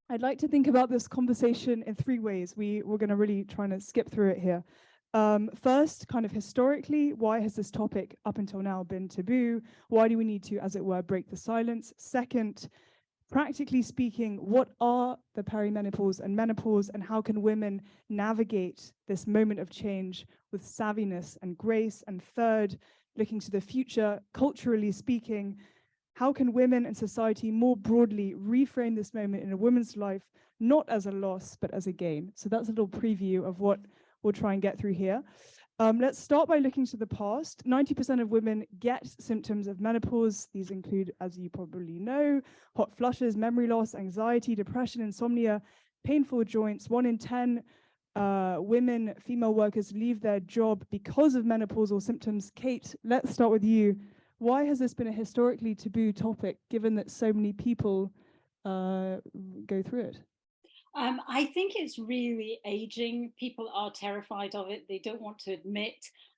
I'd like to think about this conversation in three ways. We're going to really try to skip through it here. First, kind of historically, why has this topic up until now been taboo? Why do we need to, as it were, break the silence? Second, practically speaking, what are the perimenopause and menopause, and how can women navigate this moment of change with savviness and grace? And third, looking to the future, culturally speaking, how can women and society more broadly reframe this moment in a woman's life, not as a loss, but as a gain? So that's a little preview of what we'll try and get through here. Let's start by looking to the past. 90% of women get symptoms of menopause. These include, as you probably know, hot flushes, memory loss, anxiety, depression, insomnia, painful joints. 1 in 10 women, female workers, leave their job because of menopausal symptoms. Kate, let's start with you. Why has this been a historically taboo topic, given that so many people go through it? I think it's really aging. People are terrified of it. They don't want to admit.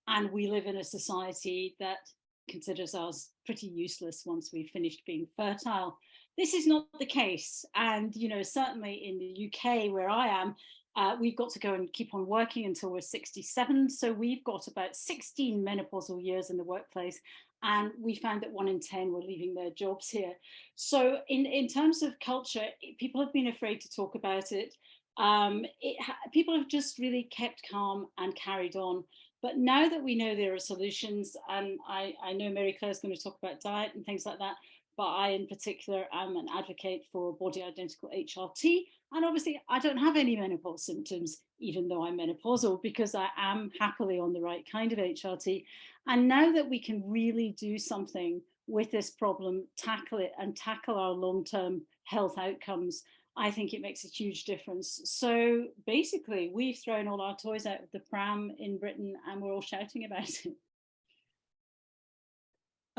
And we live in a society that considers us pretty useless once we've finished being fertile. This is not the case. And, certainly in the UK, where I am, we've got to go and keep on working until we're 67. So we've got about 16 menopausal years in the workplace. And we found that 1 in 10 were leaving their jobs here. So in terms of culture, people have been afraid to talk about it. People have just really kept calm and carried on. But now that we know there are solutions, and I know Mary Claire is going to talk about diet and things like that, but I in particular am an advocate for body identical HRT. And obviously, I don't have any menopause symptoms, even though I'm menopausal, because I am happily on the right kind of HRT. And now that we can really do something with this problem, tackle it and tackle our long-term health outcomes, I think it makes a huge difference. So basically, we've thrown all our toys out of the pram in Britain and we're all shouting about it.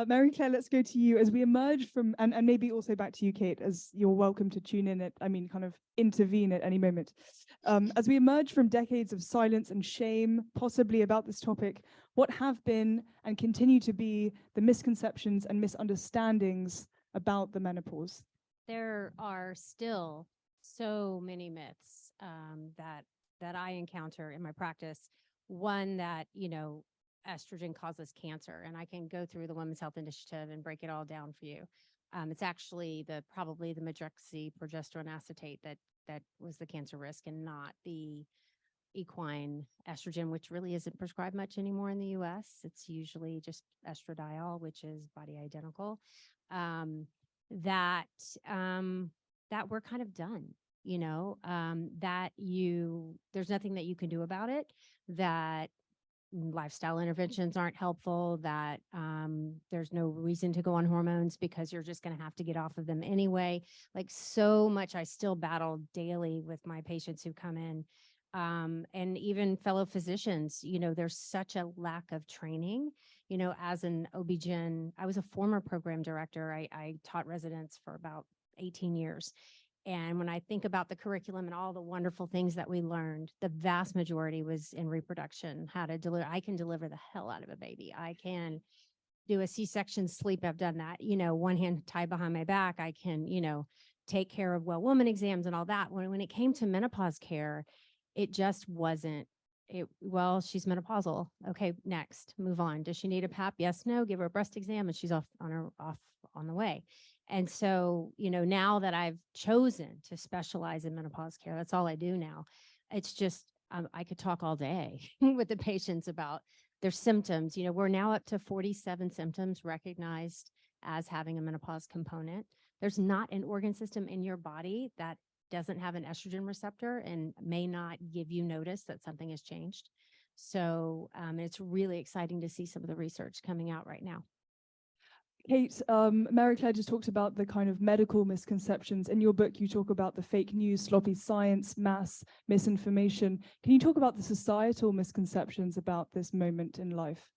Mary Claire, let's go to you as we emerge from, and maybe also back to you, Kate, as you're welcome to tune in kind of intervene at any moment. As we emerge from decades of silence and shame, possibly about this topic, what have been and continue to be the misconceptions and misunderstandings about the menopause? There are still so many myths that I encounter in my practice. One that, estrogen causes cancer, and I can go through the Women's Health Initiative and break it all down for you. It's actually probably the medroxy progesterone acetate that was the cancer risk, and not the equine estrogen, which really isn't prescribed much anymore in the U.S. It's usually just estradiol, which is body identical. That we're kind of done, there's nothing that you can do about it, that lifestyle interventions aren't helpful, that there's no reason to go on hormones because you're just going to have to get off of them anyway. Like, so much I still battle daily with my patients who come in, and even fellow physicians. There's such a lack of training. As an OB-GYN, I was a former program director. I taught residents for about 18 years. And when I think about the curriculum and all the wonderful things that we learned, the vast majority was in reproduction, how to deliver. I can deliver the hell out of a baby. I can do a C-section sleep. I've done that, one hand tied behind my back. I can, take care of well woman exams and all that. When it came to menopause care, it just wasn't. Well, she's menopausal. Okay, next, move on. Does she need a PAP? Yes, no. Give her a breast exam, and she's off on the way. And so, now that I've chosen to specialize in menopause care, that's all I do now. It's just, I could talk all day with the patients about their symptoms. We're now up to 47 symptoms recognized as having a menopause component. There's not an organ system in your body that doesn't have an estrogen receptor and may not give you notice that something has changed. So it's really exciting to see some of the research coming out right now. Kate, Mary Claire just talked about the kind of medical misconceptions. In your book, you talk about the fake news, sloppy science, mass misinformation. Can you talk about the societal misconceptions about this moment in life?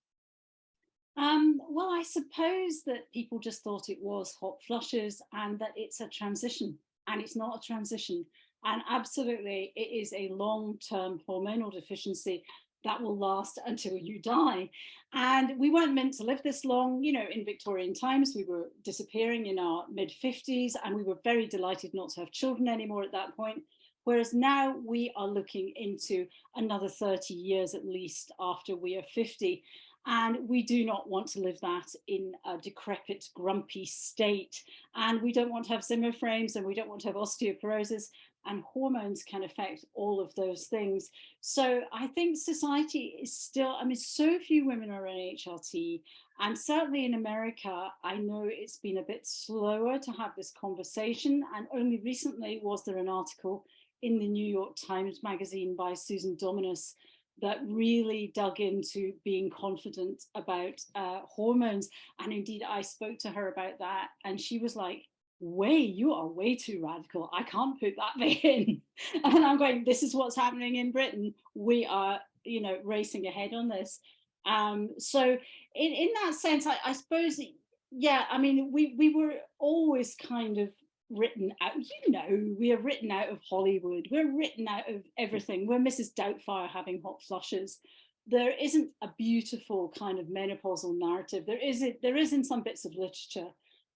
Well, I suppose that people just thought it was hot flushes and that it's a transition, and it's not a transition. And absolutely, it is a long-term hormonal deficiency. that will last until you die. And we weren't meant to live this long. You know, in Victorian times, we were disappearing in our mid-50s, and we were very delighted not to have children anymore at that point. Whereas now we are looking into another 30 years at least after we are 50. And we do not want to live that in a decrepit, grumpy state. And we don't want to have Zimmer frames, and we don't want to have osteoporosis. And hormones can affect all of those things. So I think society is still, I mean, so few women are on HRT. And certainly in America, I know it's been a bit slower to have this conversation. And only recently was there an article in the New York Times Magazine by Susan Dominus that really dug into being confident about hormones. And indeed, I spoke to her about that, and she was like, you are way too radical. I can't put that bit in. And I'm going, this is what's happening in Britain. We are, you know, racing ahead on this. So in that sense, I suppose, yeah, I mean, we were always kind of written out, you know, we are written out of Hollywood, we're written out of everything. We're Mrs. Doubtfire having hot flushes. There isn't a beautiful kind of menopausal narrative. There is in some bits of literature,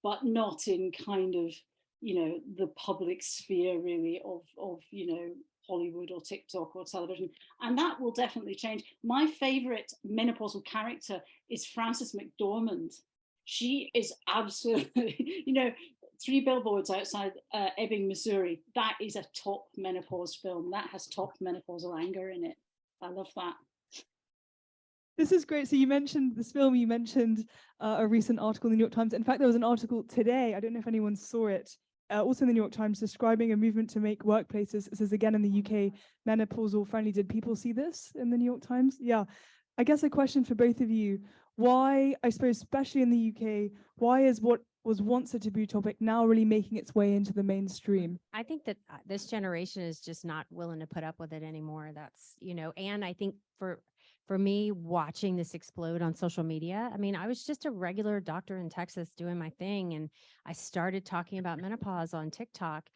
but not in kind of, you know, the public sphere really of you know, Hollywood or TikTok or television. And that will definitely change. My favorite menopausal character is Frances McDormand. She is absolutely, you know, Three Billboards Outside Ebbing, Missouri. That is a top menopause film. That has top menopausal anger in it. I love that. This is great. So you mentioned this film, you mentioned a recent article in the New York Times. In fact, there was an article today, I don't know if anyone saw it, also in the New York Times, describing a movement to make workplaces, it says again in the UK, menopausal friendly. Did people see this in the New York Times? Yeah. I guess a question for both of you. Why, I suppose, especially in the UK, why is what was once a taboo topic now really making its way into the mainstream? I think that this generation is just not willing to put up with it anymore. That's, you know, and I think for me, watching this explode on social media, I mean, I was just a regular doctor in Texas doing my thing, and I started talking about menopause on TikTok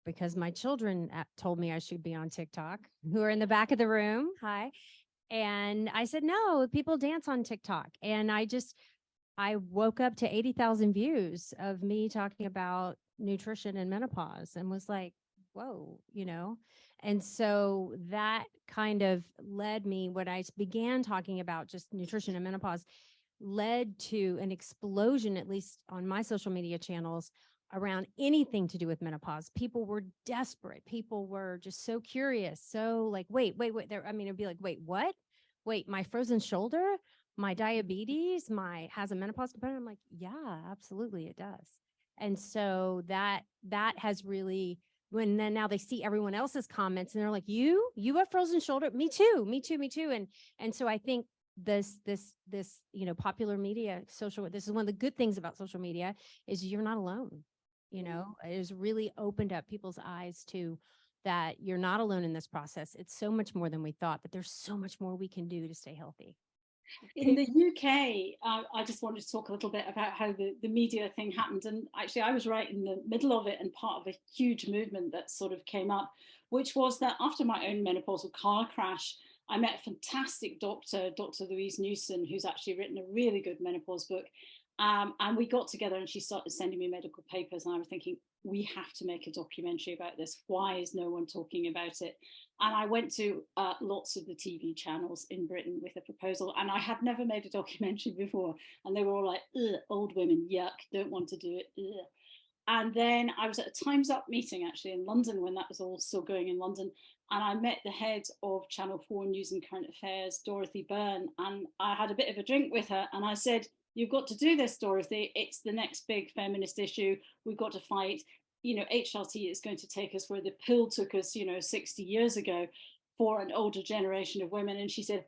because my children told me I should be on TikTok, who are in the back of the room. Hi. And I said, no, people dance on TikTok. And I woke up to 80,000 views of me talking about nutrition and menopause, and was like, whoa, you know? And so that kind of led me, when I began talking about just nutrition and menopause, led to an explosion, at least on my social media channels, around anything to do with menopause. People were desperate. People were just so curious. So like, wait. I mean, it'd be like, wait, what? Wait, my frozen shoulder, my diabetes, has a menopause component? I'm like, yeah, absolutely it does. And so that has really, now they see everyone else's comments and they're like, you have frozen shoulder? Me too. And so I think this, you know, popular media, this is one of the good things about social media, is you're not alone. You know, it has really opened up people's eyes to that you're not alone in this process. It's so much more than we thought, but there's so much more we can do to stay healthy. In the UK, I just wanted to talk a little bit about how the media thing happened. And actually, I was right in the middle of it, and part of a huge movement that sort of came up, which was that after my own menopausal car crash, I met a fantastic doctor, Dr. Louise Newson, who's actually written a really good menopause book. And we got together and she started sending me medical papers. And I was thinking, we have to make a documentary about this. Why is no one talking about it? And I went to lots of the TV channels in Britain with a proposal. And I had never made a documentary before. And they were all like, old women, yuck, don't want to do it. Ugh. And then I was at a Time's Up meeting actually in London when that was all still going in London. And I met the head of Channel 4 News and Current Affairs, Dorothy Byrne. And I had a bit of a drink with her. And I said, you've got to do this, Dorothy. It's the next big feminist issue. We've got to fight. You know, HRT is going to take us where the pill took us, you know, 60 years ago for an older generation of women. And she said,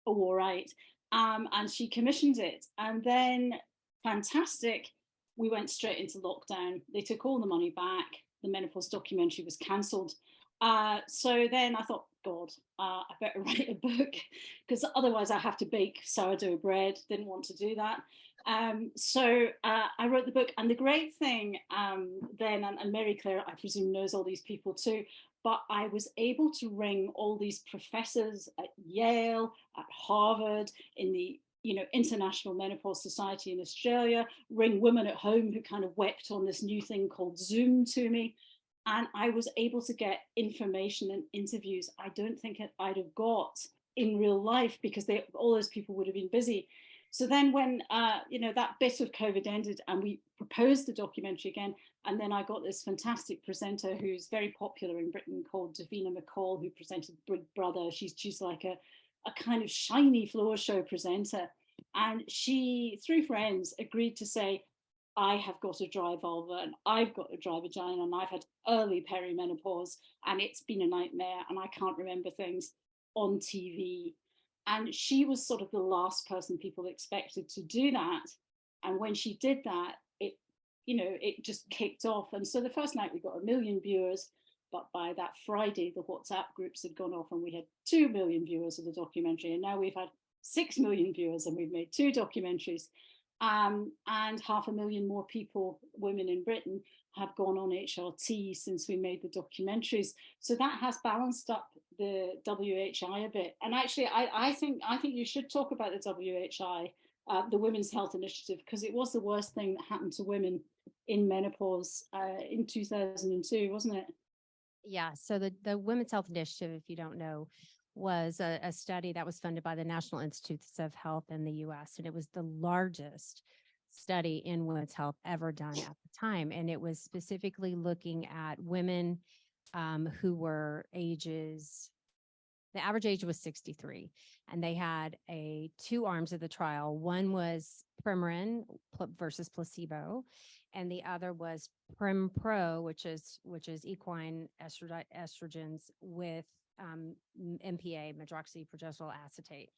oh, all right. And she commissioned it. And then, fantastic, we went straight into lockdown. They took all the money back. The menopause documentary was cancelled. So then I thought, God, I better write a book, because otherwise I have to bake sourdough bread. Didn't want to do that. I wrote the book, and the great thing then, and Mary Claire, I presume, knows all these people too, but I was able to ring all these professors at Yale, at Harvard, in the International Menopause Society in Australia, ring women at home who kind of wept on this new thing called Zoom to me. And I was able to get information and interviews I don't think I'd have got in real life, because all those people would have been busy. So then when, that bit of COVID ended and we proposed the documentary again, and then I got this fantastic presenter who's very popular in Britain called Davina McCall, who presented Big Brother. She's like a kind of shiny floor show presenter. And she, through friends, agreed to say, I have got a dry vulva and I've got a dry vagina and I've had early perimenopause and it's been a nightmare and I can't remember things on TV. And she was sort of the last person people expected to do that. And when she did that, it just kicked off. And so the first night we got 1 million viewers, but by that Friday, the WhatsApp groups had gone off and we had 2 million viewers of the documentary. And now we've had 6 million viewers and we've made 2 documentaries. And 500,000 more people, women in Britain, have gone on HRT since we made the documentaries. So that has balanced up the WHI a bit. And actually, I think you should talk about the WHI, the Women's Health Initiative, because it was the worst thing that happened to women in menopause in 2002, wasn't it? Yeah. So the Women's Health Initiative, if you don't know, was a study that was funded by the National Institutes of Health in the US. And it was the largest study in women's health ever done at the time. And it was specifically looking at women who were the average age was 63. And they had 2 arms of the trial. One was Premarin versus placebo, and the other was Prem-Pro, which is equine estrogens with MPA, medroxyprogesterone acetate.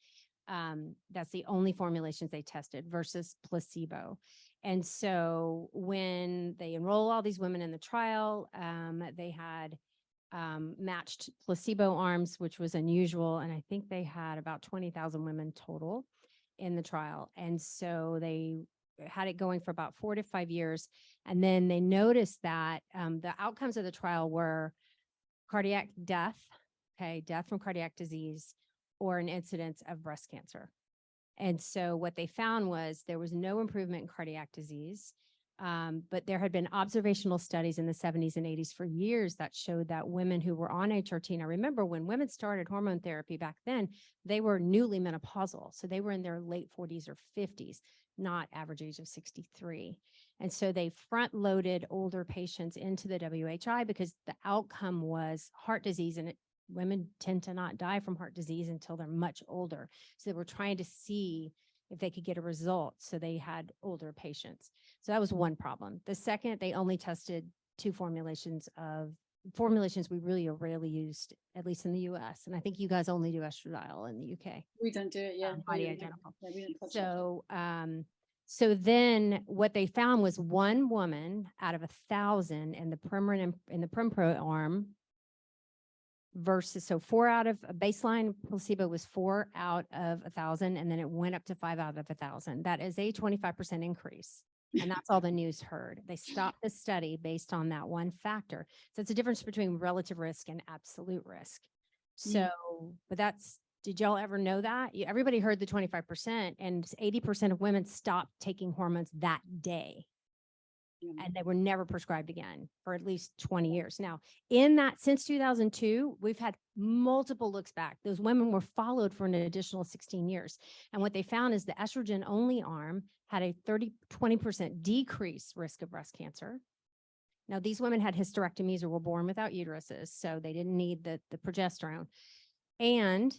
That's the only formulations they tested versus placebo. And so when they enroll all these women in the trial, they had matched placebo arms, which was unusual. And I think they had about 20,000 women total in the trial. And so they had it going for about 4 to 5 years. And then they noticed that the outcomes of the trial were cardiac death, death from cardiac disease, or an incidence of breast cancer. And so what they found was there was no improvement in cardiac disease, but there had been observational studies in the 70s and 80s for years that showed that women who were on HRT, and I remember when women started hormone therapy back then, they were newly menopausal. So they were in their late 40s or 50s, not average age of 63. And so they front loaded older patients into the WHI because the outcome was heart disease, and women tend to not die from heart disease until they're much older. So they were trying to see if they could get a result. So they had older patients. So that was one problem. The second, they only tested 2 formulations we really rarely used, at least in the US. And I think you guys only do estradiol in the UK. We don't do it, yeah. Body identical. Yeah, we don't touch So, so then what they found was 1 woman out of 1,000 in the Premarin in the Prem-Pro arm versus, so 4 out of a baseline placebo was 4 out of 1,000, and then it went up to 5 out of 1,000. That is a 25% increase. And that's all the news heard. They stopped the study based on that one factor. So it's a difference between relative risk and absolute risk. So, but did y'all ever know that? Everybody heard the 25%, and 80% of women stopped taking hormones that day. And they were never prescribed again for at least 20 years. Now, in that, since 2002, we've had multiple looks back. Those women were followed for an additional 16 years. And what they found is the estrogen-only arm had a 20% decrease risk of breast cancer. Now, these women had hysterectomies or were born without uteruses, so they didn't need the progesterone. And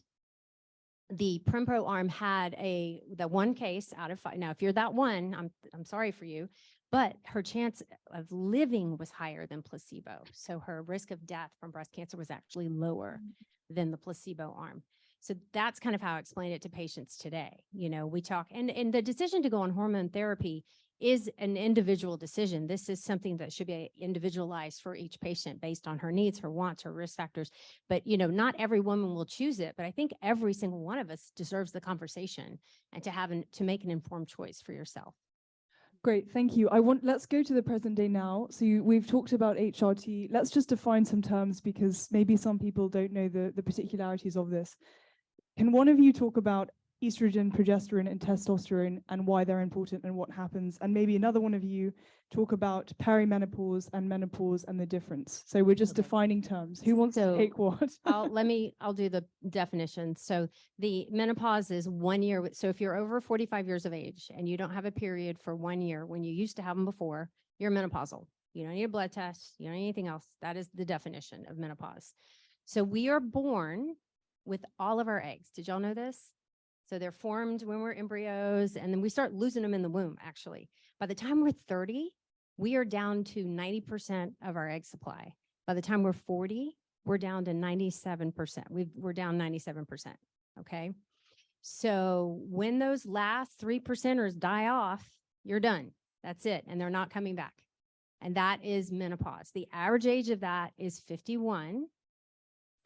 the Prem-Pro arm had the 1 case out of 5. Now, if you're that one, I'm sorry for you, but her chance of living was higher than placebo. So her risk of death from breast cancer was actually lower than the placebo arm. So that's kind of how I explain it to patients today. We talk, and the decision to go on hormone therapy is an individual decision. This is something that should be individualized for each patient based on her needs, her wants, her risk factors. But, not every woman will choose it, but I think every single one of us deserves the conversation and to make an informed choice for yourself. Great, thank you. Let's go to the present day now. So we've talked about HRT. Let's just define some terms because maybe some people don't know the particularities of this. Can one of you talk about estrogen, progesterone, and testosterone and why they're important and what happens? And maybe another one of you talk about perimenopause and menopause and the difference. So we're just defining terms. Who wants to take what? I'll do the definition. So the menopause is 1 year. So if you're over 45 years of age and you don't have a period for 1 year when you used to have them before, you're menopausal. You don't need a blood test. You don't need anything else. That is the definition of menopause. So we are born with all of our eggs. Did y'all know this? So they're formed when we're embryos, and then we start losing them in the womb, actually. By the time we're 30, we are down to 90% of our egg supply. By the time we're 40, we're down to 97%. We're down 97%, okay? So when those last 3%ers die off, you're done. That's it, and they're not coming back. And that is menopause. The average age of that is 51.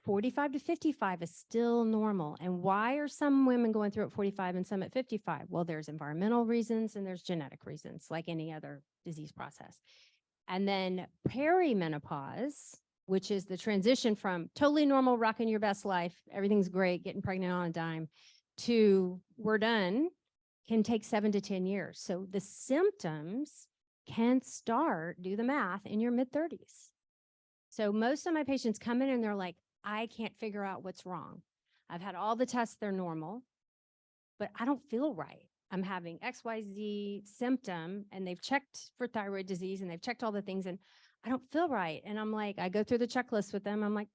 45 to 55 is still normal. And why are some women going through at 45 and some at 55? Well, there's environmental reasons and there's genetic reasons, like any other disease process. And then perimenopause, which is the transition from totally normal, rocking your best life, everything's great, getting pregnant on a dime, to we're done, can take 7 to 10 years. So the symptoms can start, do the math, in your mid-30s. So most of my patients come in and they're like, I can't figure out what's wrong. I've had all the tests, they're normal, but I don't feel right. I'm having XYZ symptom and they've checked for thyroid disease and they've checked all the things and I don't feel right. And I'm like, I go through the checklist with them. I'm like,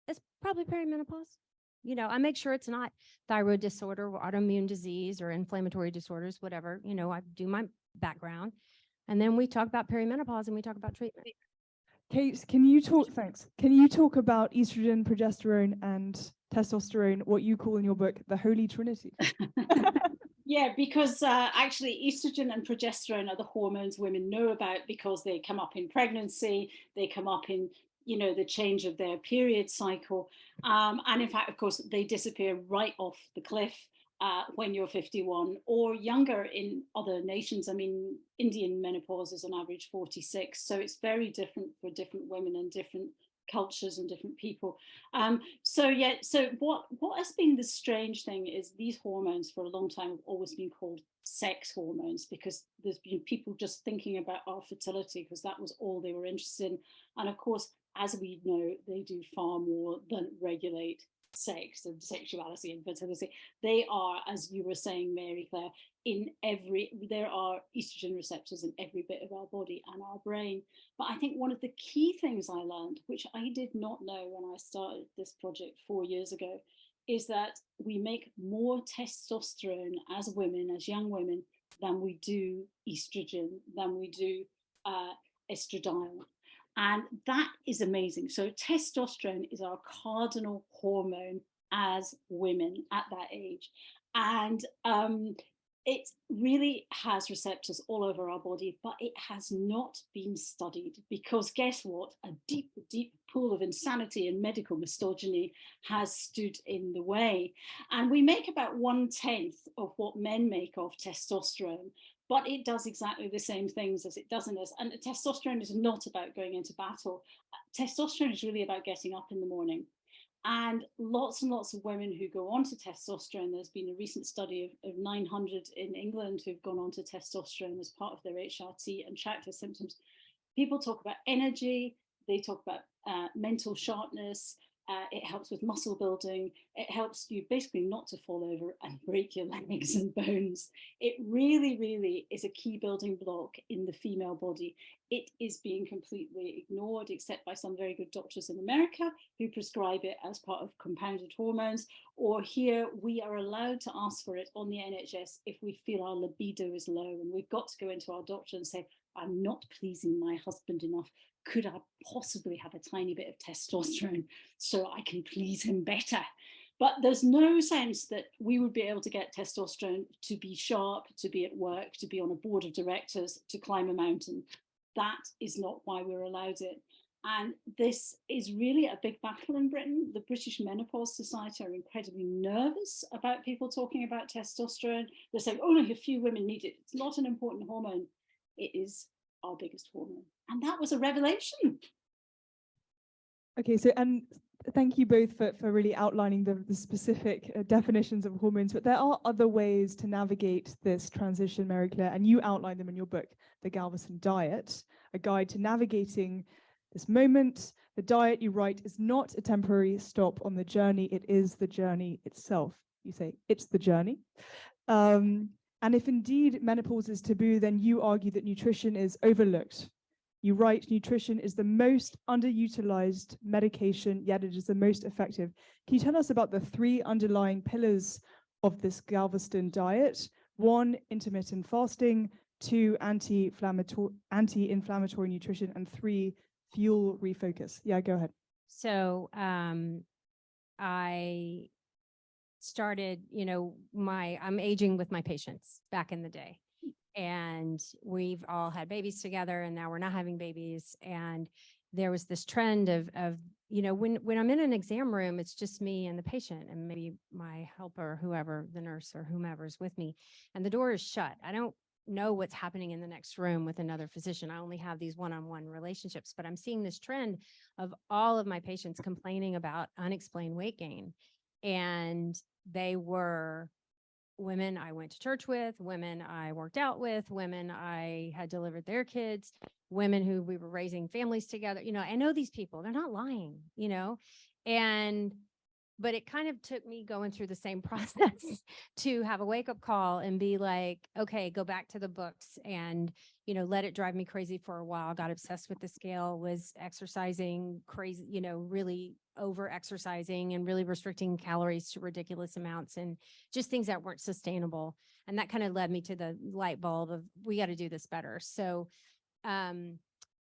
it's probably perimenopause. I make sure it's not thyroid disorder or autoimmune disease or inflammatory disorders, whatever. I do my background. And then we talk about perimenopause and we talk about treatment. Kate, can you talk about estrogen, progesterone, and testosterone, what you call in your book the Holy Trinity? Yeah, because actually estrogen and progesterone are the hormones women know about because they come up in pregnancy, they come up in the change of their period cycle, and in fact, of course, they disappear right off the cliff when you're 51 or younger in other nations. I mean, Indian menopause is on average 46. So it's very different for different women and different cultures and different people. So what has been the strange thing is these hormones for a long time have always been called sex hormones because there's been people just thinking about our fertility because that was all they were interested in. And of course, as we know, they do far more than regulate sex and sexuality and fertility. They are, as you were saying, Mary Claire, there are estrogen receptors in every bit of our body and our brain. But I think one of the key things I learned, which I did not know when I started this project 4 years ago, is that we make more testosterone as women, as young women, than we do estrogen, than we do estradiol. And that is amazing. So testosterone is our cardinal hormone as women at that age. And it really has receptors all over our body, but it has not been studied because guess what? A deep, deep pool of insanity and medical misogyny has stood in the way. And we make about 1/10 of what men make of testosterone, but it does exactly the same things as it does in us. And testosterone is not about going into battle. Testosterone is really about getting up in the morning. And lots of women who go on to testosterone, there's been a recent study of 900 in England who've gone on to testosterone as part of their HRT and tracked their symptoms. People talk about energy, they talk about mental sharpness, it helps with muscle building, it helps you basically not to fall over and break your legs and bones. It really, really is a key building block in the female body. It is being completely ignored, except by some very good doctors in America who prescribe it as part of compounded hormones. Or here, we are allowed to ask for it on the NHS if we feel our libido is low. And we've got to go into our doctor and say, I'm not pleasing my husband enough. Could I possibly have a tiny bit of testosterone so I can please him better? But there's no sense that we would be able to get testosterone to be sharp, to be at work, to be on a board of directors, to climb a mountain. That is not why we're allowed it. And this is really a big battle in Britain. The British Menopause Society are incredibly nervous about people talking about testosterone. They're saying, oh, only a few women need it. It's not an important hormone. It is our biggest hormone. And that was a revelation. Okay, so and thank you both for really outlining the specific definitions of hormones, but there are other ways to navigate this transition, Mary Claire, and you outline them in your book, The Galveston Diet, a guide to navigating this moment. The diet, you write, is not a temporary stop on the journey, it is the journey itself. You say, it's the journey. And if indeed menopause is taboo, then you argue that nutrition is overlooked. You write, nutrition is the most underutilized medication, yet it is the most effective. Can you tell us about the 3 underlying pillars of this Galveston diet? 1, intermittent fasting, 2, anti-inflammatory nutrition, and 3, fuel refocus. Yeah, go ahead. So I started, I'm aging with my patients back in the day. And we've all had babies together, and now we're not having babies. And there was this trend of when I'm in an exam room, it's just me and the patient and maybe my helper, whoever, the nurse or whomever is with me, and the door is shut. I don't know what's happening in the next room with another physician. I only have these one-on-one relationships, but I'm seeing this trend of all of my patients complaining about unexplained weight gain. And they were women I went to church with, women I worked out with, women I had delivered their kids, women who we were raising families together. I know these people, they're not lying, but it kind of took me going through the same process to have a wake-up call and be like, okay, go back to the books and, let it drive me crazy for a while. Got obsessed with the scale, was exercising crazy, really over exercising and really restricting calories to ridiculous amounts and just things that weren't sustainable. And that kind of led me to the light bulb of, we got to do this better. So,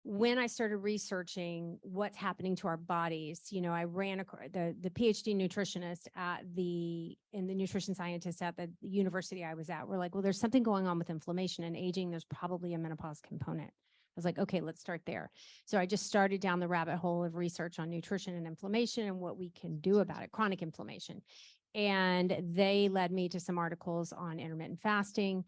when I started researching what's happening to our bodies, I ran the PhD nutritionist and the nutrition scientist at the university I was at. We're like, well, there's something going on with inflammation and aging. There's probably a menopause component. I was like, okay, let's start there. So I just started down the rabbit hole of research on nutrition and inflammation and what we can do about it, chronic inflammation. And they led me to some articles on intermittent fasting,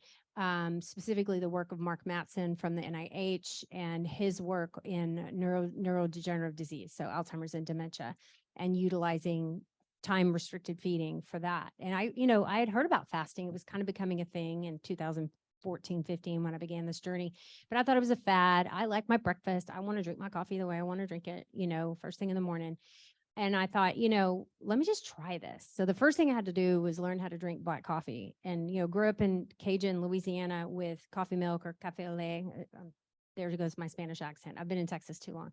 specifically the work of Mark Mattson from the NIH and his work in neurodegenerative disease, so Alzheimer's and dementia, and utilizing time restricted feeding for that. And I had heard about fasting. It was kind of becoming a thing in 2014, 15 when I began this journey, but I thought it was a fad. I like my breakfast. I want to drink my coffee the way I want to drink it, first thing in the morning. And I thought, let me just try this. So the first thing I had to do was learn how to drink black coffee, and, grew up in Cajun, Louisiana with coffee milk or café au lait. There goes my Spanish accent. I've been in Texas too long.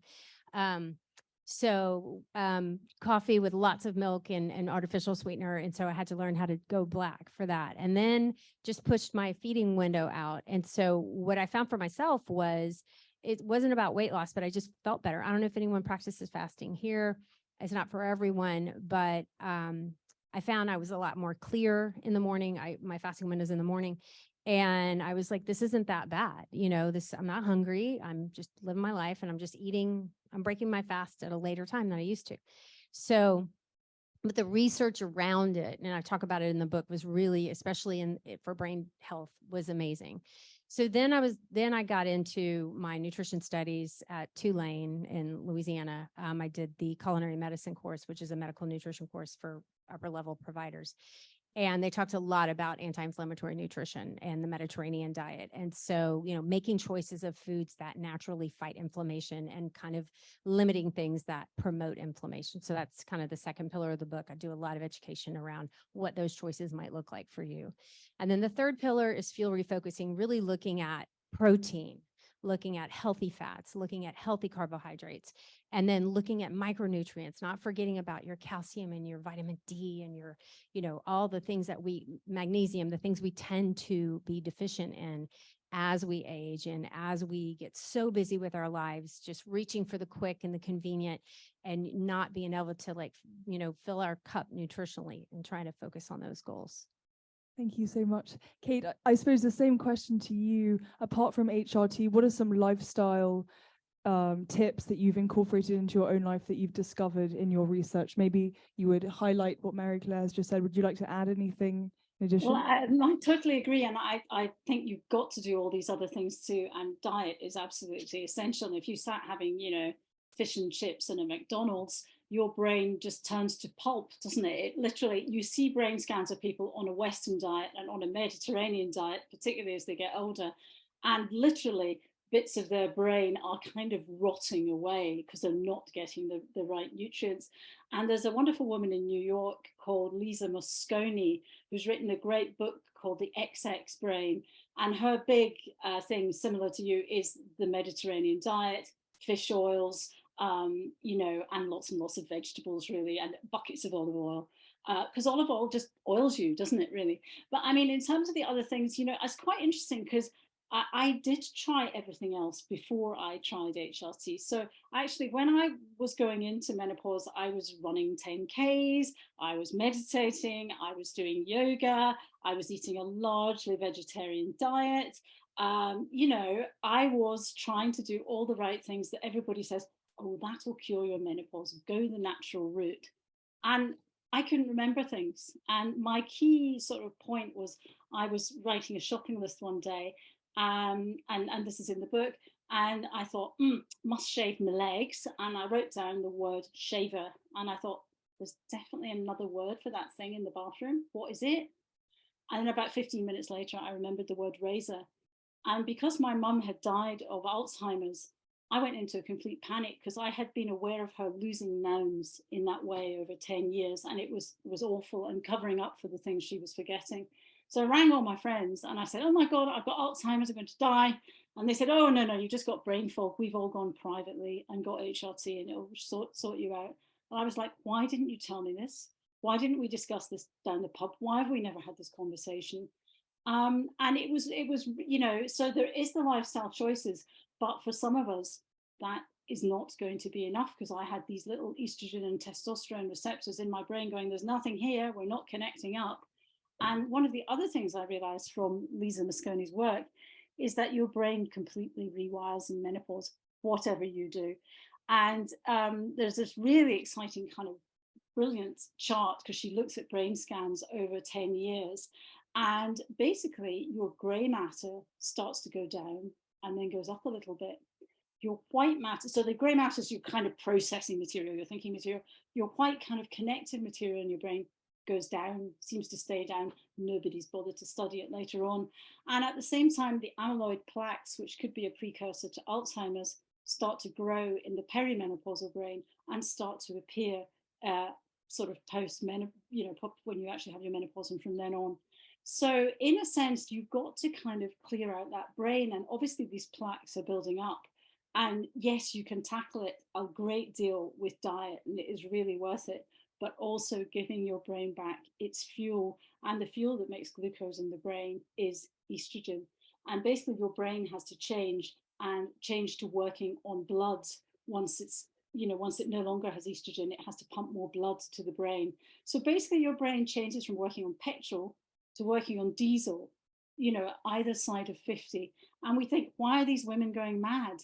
Coffee with lots of milk and artificial sweetener. And so I had to learn how to go black for that. And then just pushed my feeding window out. And so what I found for myself was, it wasn't about weight loss, but I just felt better. I don't know if anyone practices fasting here. It's not for everyone, but I found I was a lot more clear in the morning. My fasting windows in the morning. And I was like, this isn't that bad. I'm not hungry. I'm just living my life and I'm just eating. I'm breaking my fast at a later time than I used to. So, but the research around it, and I talk about it in the book, was really, especially for brain health, was amazing. So then I got into my nutrition studies at Tulane in Louisiana. I did the culinary medicine course, which is a medical nutrition course for upper level providers. And they talked a lot about anti-inflammatory nutrition and the Mediterranean diet. And so, making choices of foods that naturally fight inflammation and kind of limiting things that promote inflammation. So that's kind of the second pillar of the book. I do a lot of education around what those choices might look like for you. And then the third pillar is fuel refocusing, really looking at protein, looking at healthy fats, looking at healthy carbohydrates, and then looking at micronutrients, not forgetting about your calcium and your vitamin D and your, all the things that magnesium, the things we tend to be deficient in, as we age and as we get so busy with our lives, just reaching for the quick and the convenient and not being able to fill our cup nutritionally and trying to focus on those goals. Thank you so much. Kate, I suppose the same question to you. Apart from HRT, what are some lifestyle tips that you've incorporated into your own life that you've discovered in your research? Maybe you would highlight what Mary Claire has just said. Would you like to add anything in addition? Well, I totally agree. And I think you've got to do all these other things too. And diet is absolutely essential. And if you start having, fish and chips and a McDonald's, your brain just turns to pulp, doesn't it? It literally, you see brain scans of people on a Western diet and on a Mediterranean diet, particularly as they get older. And literally, bits of their brain are kind of rotting away because they're not getting the right nutrients. And there's a wonderful woman in New York called Alice McCrum who's written a great book called The XX Brain. And her big thing, similar to you, is the Mediterranean diet, fish oils, and lots and lots of vegetables, really, and buckets of olive oil. Because olive oil just oils you, doesn't it, really? But I mean, in terms of the other things, it's quite interesting because I did try everything else before I tried HRT. So actually, when I was going into menopause, I was running 10Ks, I was meditating, I was doing yoga, I was eating a largely vegetarian diet. I was trying to do all the right things that everybody says, oh, that'll cure your menopause, go the natural route. And I couldn't remember things. And my key sort of point was I was writing a shopping list one day, and this is in the book, and I thought, must shave my legs. And I wrote down the word shaver. And I thought, there's definitely another word for that thing in the bathroom. What is it? And then about 15 minutes later, I remembered the word razor. And because my mum had died of Alzheimer's, I went into a complete panic because I had been aware of her losing nouns in that way over 10 years. And it was awful, and covering up for the things she was forgetting. So I rang all my friends and I said, oh my God, I've got Alzheimer's, I'm going to die. And they said, oh, no, you just got brain fog. We've all gone privately and got HRT and it'll sort you out. And I was like, why didn't you tell me this? Why didn't we discuss this down the pub? Why have we never had this conversation? And it was, so there is the lifestyle choices, but for some of us, that is not going to be enough, because I had these little estrogen and testosterone receptors in my brain going, there's nothing here, we're not connecting up. And one of the other things I realized from Alice McCrum's work is that your brain completely rewires in menopause, whatever you do. And there's this really exciting kind of brilliant chart, because she looks at brain scans over 10 years. And basically, your gray matter starts to go down and then goes up a little bit. Your white matter, so the gray matter is your kind of processing material, your thinking material. Your white kind of connective material in your brain goes down, seems to stay down. Nobody's bothered to study it later on. And at the same time, the amyloid plaques, which could be a precursor to Alzheimer's, start to grow in the perimenopausal brain and start to appear sort of post-menopause, when you actually have your menopause and from then on. So in a sense, you've got to kind of clear out that brain. And obviously these plaques are building up. And yes, you can tackle it a great deal with diet, and it is really worth it, but also giving your brain back its fuel. And the fuel that makes glucose in the brain is estrogen. And basically your brain has to change to working on blood once it no longer has estrogen, it has to pump more blood to the brain. So basically your brain changes from working on petrol to working on diesel, either side of 50. And we think, why are these women going mad?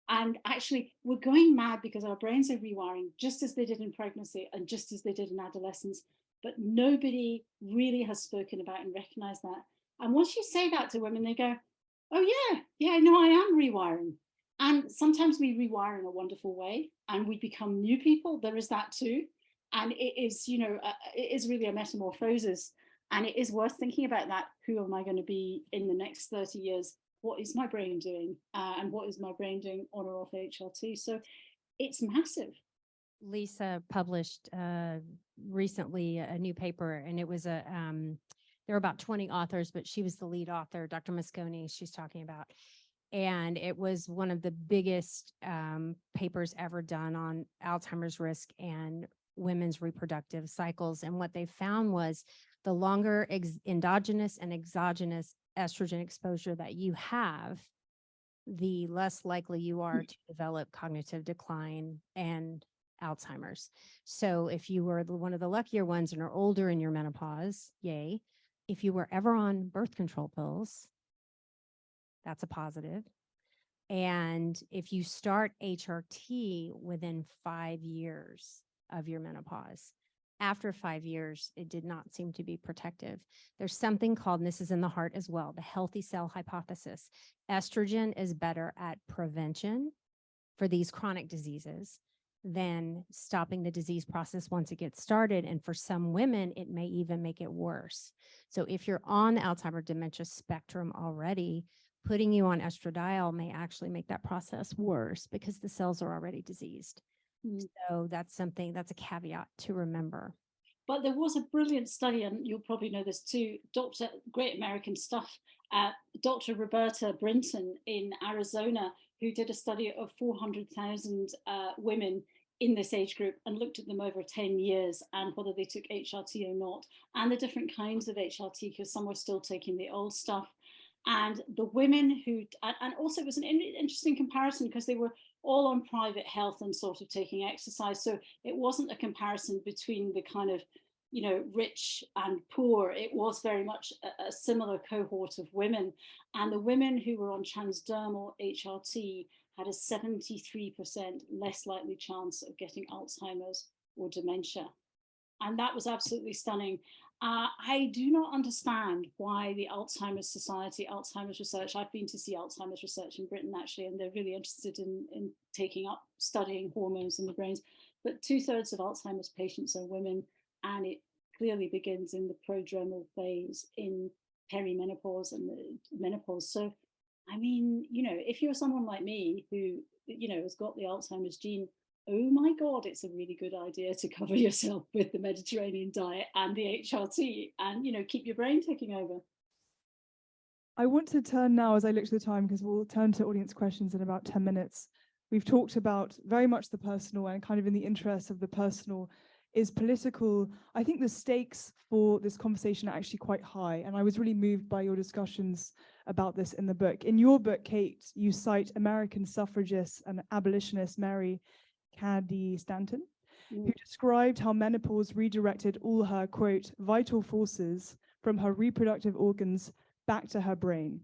And actually, we're going mad because our brains are rewiring just as they did in pregnancy and just as they did in adolescence. But nobody really has spoken about and recognized that. And once you say that to women, they go, oh, yeah, no, I am rewiring. And sometimes we rewire in a wonderful way and we become new people. There is that too. And it is, it is really a metamorphosis. And it is worth thinking about that. Who am I going to be in the next 30 years? What is my brain doing? And what is my brain doing on or off HRT? So it's massive. Lisa published recently a new paper, and it was there were about 20 authors, but she was the lead author, Dr. Mosconi, she's talking about. And it was one of the biggest papers ever done on Alzheimer's risk and women's reproductive cycles. And what they found was the longer endogenous and exogenous estrogen exposure that you have, the less likely you are to develop cognitive decline and Alzheimer's. So if you were one of the luckier ones and are older in your menopause, yay. If you were ever on birth control pills, that's a positive. And if you start HRT within 5 years of your menopause, after 5 years, it did not seem to be protective. There's something called, and this is in the heart as well, the healthy cell hypothesis. Estrogen is better at prevention for these chronic diseases than stopping the disease process once it gets started. And for some women, it may even make it worse. So if you're on the Alzheimer's dementia spectrum already, putting you on estradiol may actually make that process worse because the cells are already diseased. So that's a caveat to remember. But there was a brilliant study, and you'll probably know this too, great American stuff, Dr. Roberta Brinton in Arizona, who did a study of 400,000 women in this age group and looked at them over 10 years and whether they took HRT or not, and the different kinds of HRT, because some were still taking the old stuff. And the women who, and also it was an interesting comparison because they were all on private health and sort of taking exercise. So it wasn't a comparison between the kind of, rich and poor. It was very much a similar cohort of women. And the women who were on transdermal HRT had a 73% less likely chance of getting Alzheimer's or dementia. And that was absolutely stunning. I do not understand why the Alzheimer's Society, Alzheimer's research, I've been to see Alzheimer's research in Britain actually, and they're really interested in taking up studying hormones in the brains. But 2/3 of Alzheimer's patients are women, and it clearly begins in the prodromal phase in perimenopause and the menopause. So, I mean, if you're someone like me who, has got the Alzheimer's gene, oh my God, it's a really good idea to cover yourself with the Mediterranean diet and the HRT and, keep your brain ticking over. I want to turn now, as I look to the time, because we'll turn to audience questions in about 10 minutes. We've talked about very much the personal, and kind of in the interest of the personal is political. I think the stakes for this conversation are actually quite high, and I was really moved by your discussions about this in the book. In your book, Kate, you cite American suffragist and abolitionist Mary Cady Stanton, who described how menopause redirected all her, quote, vital forces from her reproductive organs back to her brain.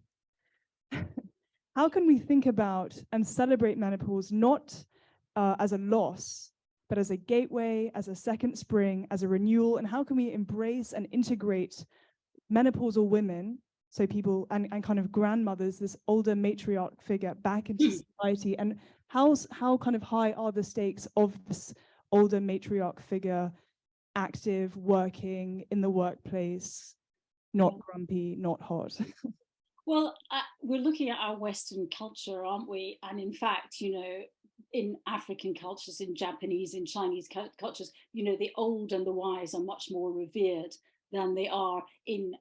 How can we think about and celebrate menopause not as a loss, but as a gateway, as a second spring, as a renewal? And how can we embrace and integrate menopausal women, so people and kind of grandmothers, this older matriarch figure, back into society? And how kind of high are the stakes of this older matriarch figure, active, working in the workplace, not grumpy, not hot? Well, we're looking at our Western culture, aren't we? And in fact, in African cultures, in Japanese, in Chinese cultures, the old and the wise are much more revered than they are in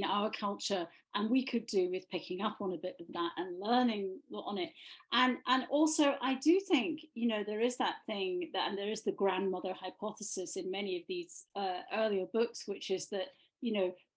our culture. And we could do with picking up on a bit of that and learning on it. And also, I do think, there is that thing that, and there is the grandmother hypothesis in many of these earlier books, which is that,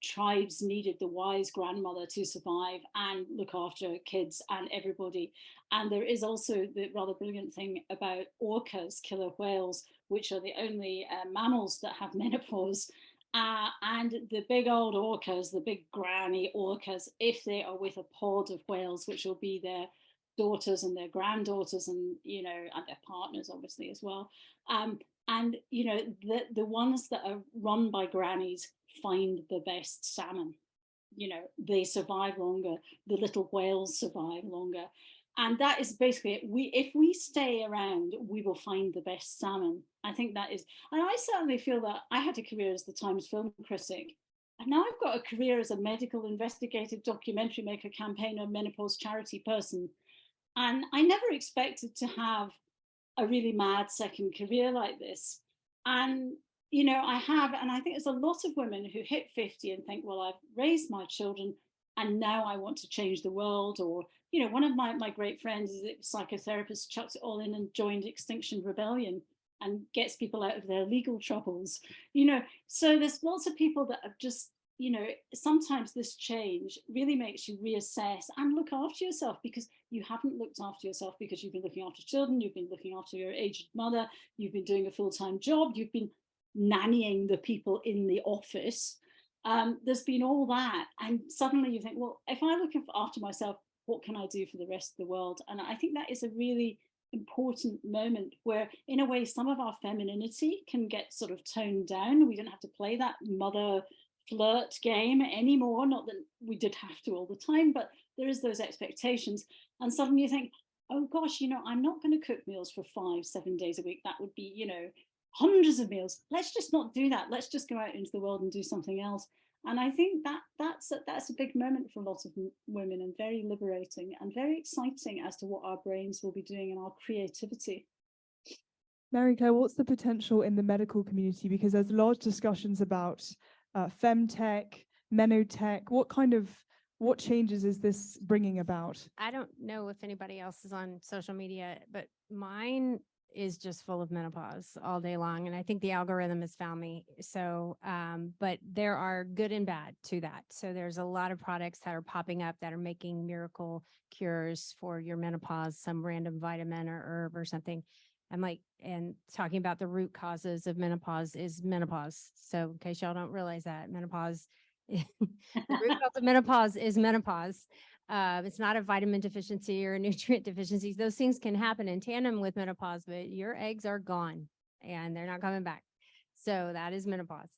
tribes needed the wise grandmother to survive and look after kids and everybody. And there is also the rather brilliant thing about orcas, killer whales, which are the only mammals that have menopause. And the big old orcas, the big granny orcas, if they are with a pod of whales, which will be their daughters and their granddaughters and, and their partners, obviously, as well. And, the ones that are run by grannies find the best salmon. They survive longer. The little whales survive longer. And that is basically it. If we stay around, we will find the best salmon. I think that is, and I certainly feel that I had a career as the Times film critic. And now I've got a career as a medical investigative documentary maker, campaigner, menopause charity person. And I never expected to have a really mad second career like this. And, I have, and I think there's a lot of women who hit 50 and think, well, I've raised my children and now I want to change the world. Or, one of my great friends is a psychotherapist, chucks it all in and joined Extinction Rebellion and gets people out of their legal troubles. So there's lots of people that have just you know, sometimes this change really makes you reassess and look after yourself, because you haven't looked after yourself because you've been looking after children, you've been looking after your aged mother, you've been doing a full-time job, you've been nannying the people in the office. There's been all that. And suddenly you think, well, if I look after myself, what can I do for the rest of the world? And I think that is a really important moment where, in a way, some of our femininity can get sort of toned down. We don't have to play that mother flirt game anymore. Not that we did have to all the time, but there is those expectations. And suddenly you think, oh gosh, you know, I'm not going to cook meals for 5-7 days a week. That would be, you know, hundreds of meals. Let's just not do that. Let's just go out into the world and do something else. And I think that's a big moment for a lot of women, and very liberating and very exciting as to what our brains will be doing and our creativity. Mary Claire, what's the potential in the medical community? Because there's large discussions about femtech, menotech. What changes is this bringing about? I don't know if anybody else is on social media, but mine is just full of menopause all day long. And I think the algorithm has found me. So, but there are good and bad to that. So there's a lot of products that are popping up that are making miracle cures for your menopause, some random vitamin or herb or something. I'm like, and talking about the root causes of menopause is menopause. So in case y'all don't realize that, menopause, the root cause of menopause is menopause. It's not a vitamin deficiency or a nutrient deficiency. Those things can happen in tandem with menopause, but your eggs are gone and they're not coming back. So that is menopause.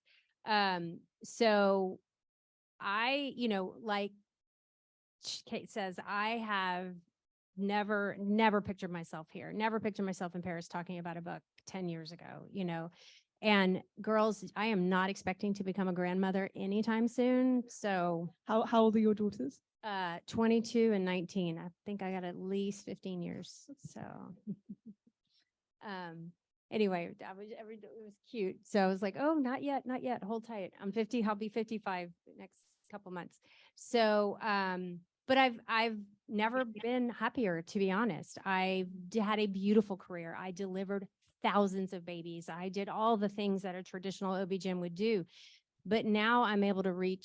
So I, you know, like Kate says, I have never pictured myself here, never pictured myself in Paris talking about a book 10 years ago, you know. And girls, I am not expecting to become a grandmother anytime soon. So How old are your daughters? 22 and 19. I think I got at least 15 years. So anyway, it was cute. So I was like, oh, not yet. Hold tight. I'm 50. I'll be 55 next couple months. So but I've never been happier, to be honest. I had a beautiful career. I delivered thousands of babies. I did all the things that a traditional OB-GYN would do. But now I'm able to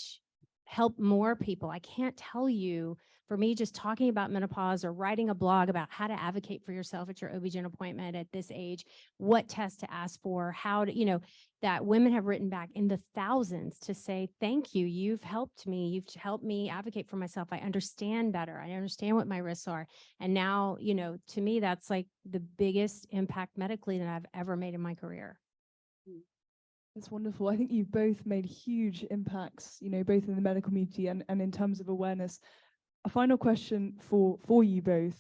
help more people. I can't tell you, for me, just talking about menopause or writing a blog about how to advocate for yourself at your OB-GYN appointment at this age, what tests to ask for, how to, you know, that women have written back in the thousands to say, thank you, you've helped me. You've helped me advocate for myself. I understand better. I understand what my risks are. And now, you know, to me, that's like the biggest impact medically that I've ever made in my career. That's wonderful. I think you've both made huge impacts, you know, both in the medical community and in terms of awareness. A final question for you both.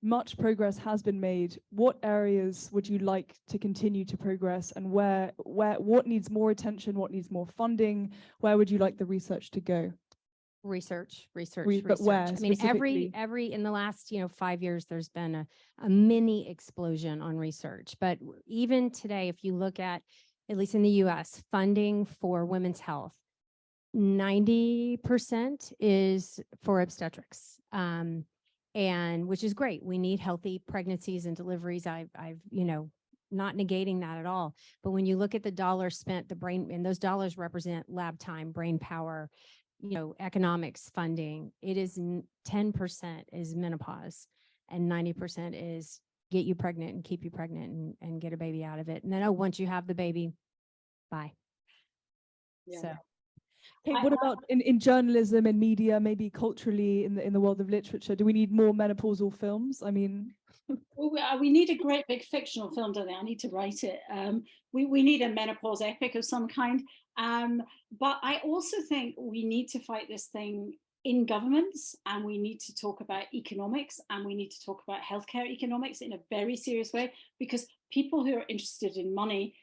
Much progress has been made. What areas would you like to continue to progress, and what needs more attention, what needs more funding? Where would you like the research to go? Research. But where I mean, specifically? every in the last, 5 years, there's been a mini explosion on research. But even today, if you look at least in the US, funding for women's health, 90% is for obstetrics. And which is great. We need healthy pregnancies and deliveries. I've not negating that at all. But when you look at the dollars spent, the brain, and those dollars represent lab time, brain power, economics funding, it is 10% is menopause and 90% is get you pregnant and keep you pregnant and get a baby out of it. And then, once you have the baby, bye. Yeah. So. Kate, what about in journalism and media, maybe culturally in the world of literature? Do we need more menopausal films? I mean, we need a great big fictional film, don't they? I need to write it. We need a menopause epic of some kind. But I also think we need to fight this thing in governments, and we need to talk about economics, and we need to talk about healthcare economics in a very serious way, because people who are interested in money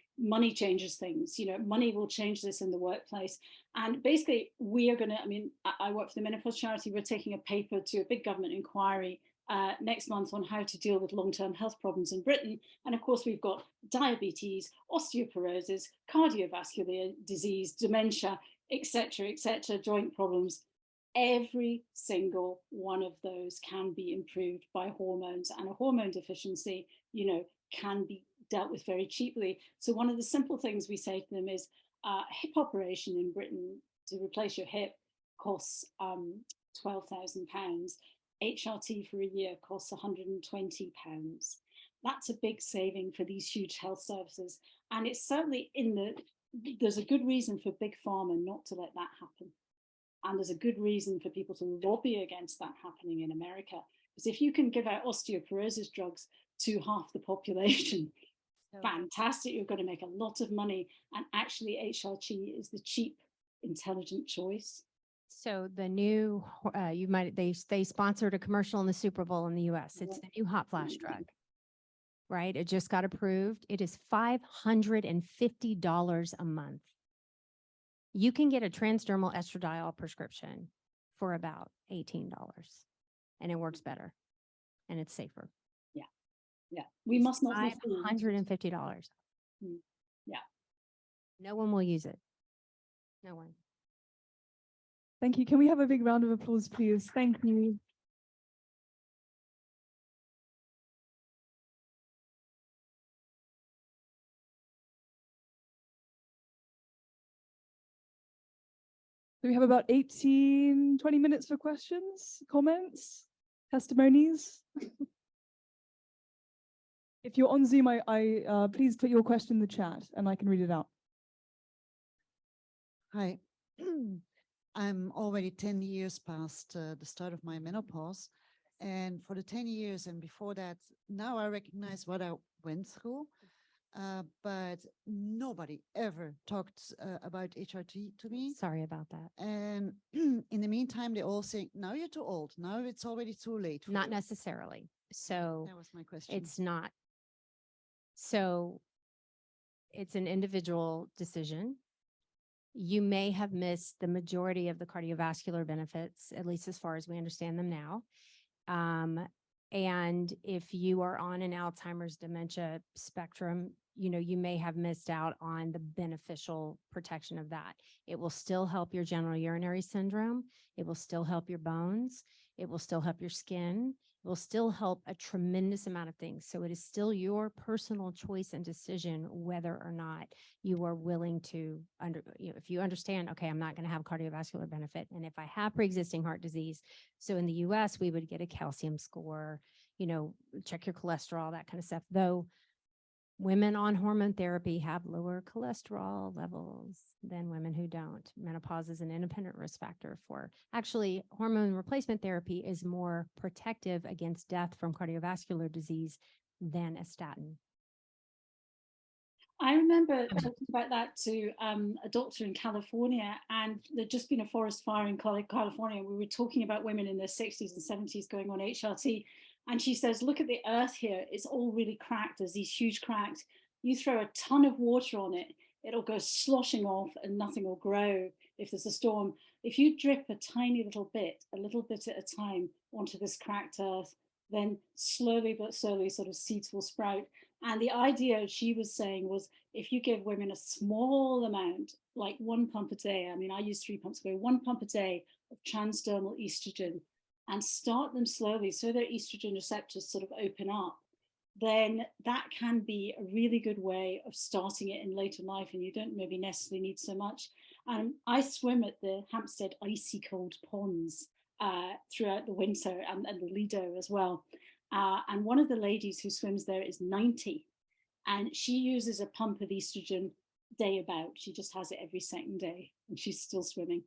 changes things. Money will change this in the workplace. And basically, we are going to, I work for the menopause charity. We're taking a paper to a big government inquiry next month on how to deal with long-term health problems in Britain. And of course, we've got diabetes, osteoporosis, cardiovascular disease, dementia, etc., joint problems. Every single one of those can be improved by hormones, and a hormone deficiency, can be dealt with very cheaply. So one of the simple things we say to them is a hip operation in Britain to replace your hip costs £12,000. HRT for a year costs £120. That's a big saving for these huge health services. And it's certainly there's a good reason for Big Pharma not to let that happen. And there's a good reason for people to lobby against that happening in America. Because if you can give out osteoporosis drugs to half the population, fantastic, you're going to make a lot of money. And actually HRT is the cheap, intelligent choice. So the new, they sponsored a commercial in the Super Bowl in the US. It's the new hot flash drug, right? It just got approved. It is $550 a month. You can get a transdermal estradiol prescription for about $18, and it works better and it's safer. Yeah, we must not be $550. Yeah. No one will use it. No one. Thank you. Can we have a big round of applause, please? Thank you. So we have about 20 minutes for questions, comments, testimonies. If you're on Zoom, please put your question in the chat and I can read it out. Hi. I'm already 10 years past the start of my menopause. And for the 10 years and before that, now I recognize what I went through. But nobody ever talked about HRT to me. Sorry about that. And in the meantime, they all say, now you're too old. Now it's already too late. Not necessarily. So that was my question. it's not. So it's an individual decision. You may have missed the majority of the cardiovascular benefits, at least as far as we understand them now. And if you are on an Alzheimer's dementia spectrum, you may have missed out on the beneficial protection of that. It will still help your general urinary syndrome. It will still help your bones. It will still help your skin. It will still help a tremendous amount of things. So it is still your personal choice and decision whether or not you are willing to, if you understand, okay, I'm not going to have cardiovascular benefit. And if I have pre-existing heart disease, so in the US, we would get a calcium score, check your cholesterol, that kind of stuff. Though women on hormone therapy have lower cholesterol levels than women who don't. Menopause is an independent risk factor for, actually, hormone replacement therapy is more protective against death from cardiovascular disease than a statin. I remember talking about that to a doctor in California, and there'd just been a forest fire in California. We were talking about women in their 60s and 70s going on HRT. And she says, look at the earth here. It's all really cracked. There's these huge cracks. You throw a ton of water on it, it'll go sloshing off and nothing will grow if there's a storm. If you drip a tiny little bit at a time onto this cracked earth, then slowly but slowly sort of seeds will sprout. And the idea she was saying was, if you give women a small amount, like 1 pump a day, I mean, I use 3 pumps a day, 1 pump a day of transdermal estrogen, and start them slowly so their estrogen receptors sort of open up, then that can be a really good way of starting it in later life, and you don't maybe necessarily need so much. I swim at the Hampstead icy cold ponds throughout the winter, and the Lido as well. And one of the ladies who swims there is 90, and she uses a pump of estrogen day about. She just has it every second day, and she's still swimming.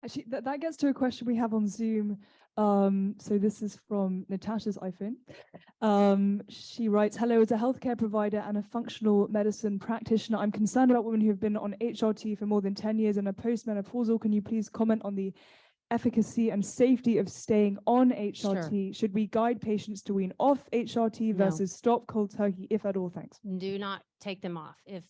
Actually, that gets to a question we have on Zoom. So this is from Natasha's iPhone. She writes, hello, as a healthcare provider and a functional medicine practitioner, I'm concerned about women who have been on HRT for more than 10 years and are postmenopausal. Can you please comment on the efficacy and safety of staying on HRT? Sure. Should we guide patients to wean off HRT versus stop cold turkey, if at all? Thanks. Do not take them off. If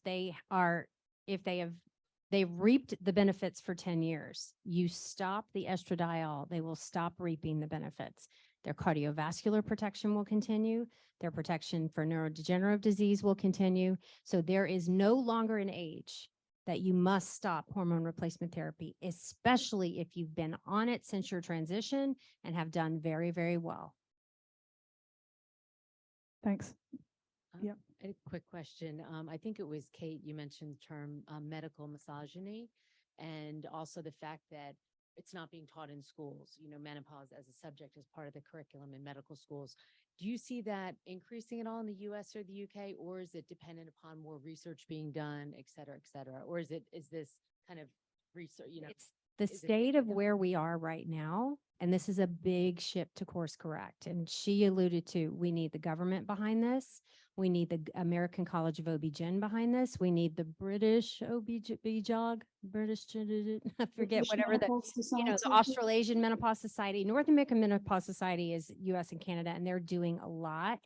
they've reaped the benefits for 10 years. You stop the estradiol, they will stop reaping the benefits. Their cardiovascular protection will continue. Their protection for neurodegenerative disease will continue. So there is no longer an age that you must stop hormone replacement therapy, especially if you've been on it since your transition and have done very, very well. Thanks. Yeah. A quick question. I think it was Kate, you mentioned the term medical misogyny. and also the fact that it's not being taught in schools, menopause as a subject as part of the curriculum in medical schools. Do you see that increasing at all in the US or the UK, or is it dependent upon more research being done, et cetera, or is this kind of research, It's the is it state picking of up? where we are right now. And this is a big ship to course correct. And she alluded to, we need the government behind this. We need the American College of OB-GYN behind this. We need the British OB-GYN, I forget, British whatever the, Menopause the Society. Australasian Menopause Society. North American Menopause Society is US and Canada, and they're doing a lot,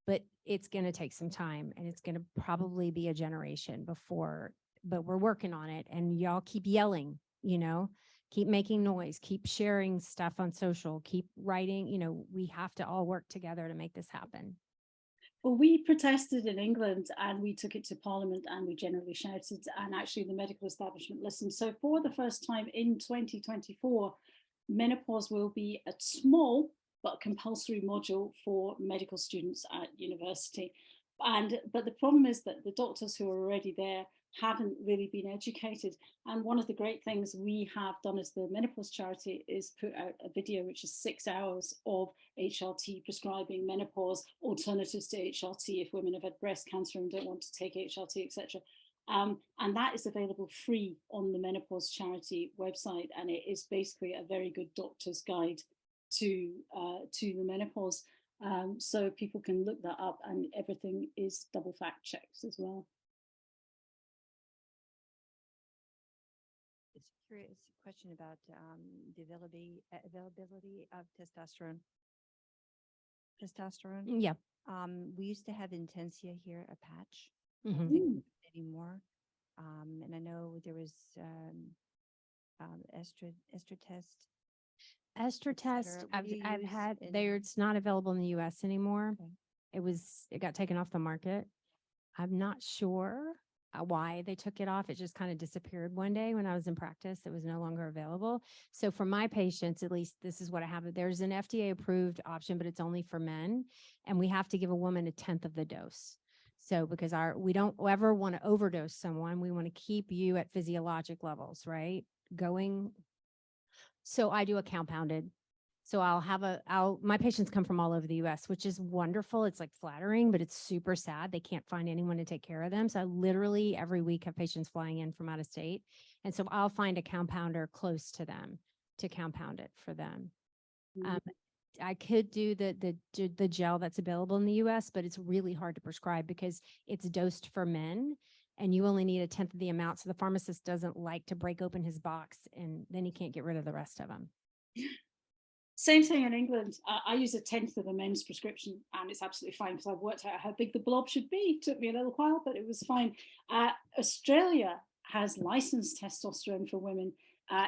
but it's going to take some time, and it's going to probably be a generation before, but we're working on it. And y'all keep yelling, keep making noise, keep sharing stuff on social, keep writing, we have to all work together to make this happen. Well, we protested in England and we took it to Parliament and we generally shouted, and actually the medical establishment listened. So for the first time in 2024, menopause will be a small but compulsory module for medical students at university. But the problem is that the doctors who are already there haven't really been educated. And one of the great things we have done as the menopause charity is put out a video which is 6 hours of HRT prescribing menopause, alternatives to HRT if women have had breast cancer and don't want to take HRT, etc. And that is available free on the menopause charity website, and it is basically a very good doctor's guide to the menopause. So people can look that up, and everything is double fact checked as well. It's a curious question about the availability of testosterone. Yeah. We used to have Intensia here, a patch. Mhm. They don't anymore. And I know there was Estra test. Ester test, What do you I've use had in- there. It's not available in the US anymore. Okay. It got taken off the market. I'm not sure why they took it off. It just kind of disappeared one day when I was in practice. It was no longer available. So for my patients, at least this is what I have. There's an FDA approved option, but it's only for men. And we have to give a woman 1/10 of the dose. So because we don't ever want to overdose someone. We want to keep you at physiologic levels, right? So I do a compounded. So my patients come from all over the US, which is wonderful. It's like flattering, but it's super sad. They can't find anyone to take care of them. So I literally every week have patients flying in from out of state. And so I'll find a compounder close to them to compound it for them. I could do the gel that's available in the US, but it's really hard to prescribe because it's dosed for men and you only need 1/10 of the amount. So the pharmacist doesn't like to break open his box and then he can't get rid of the rest of them. Same thing in England. I use 1/10 of a men's prescription, and it's absolutely fine because I've worked out how big the blob should be. It took me a little while, but it was fine. Australia has licensed testosterone for women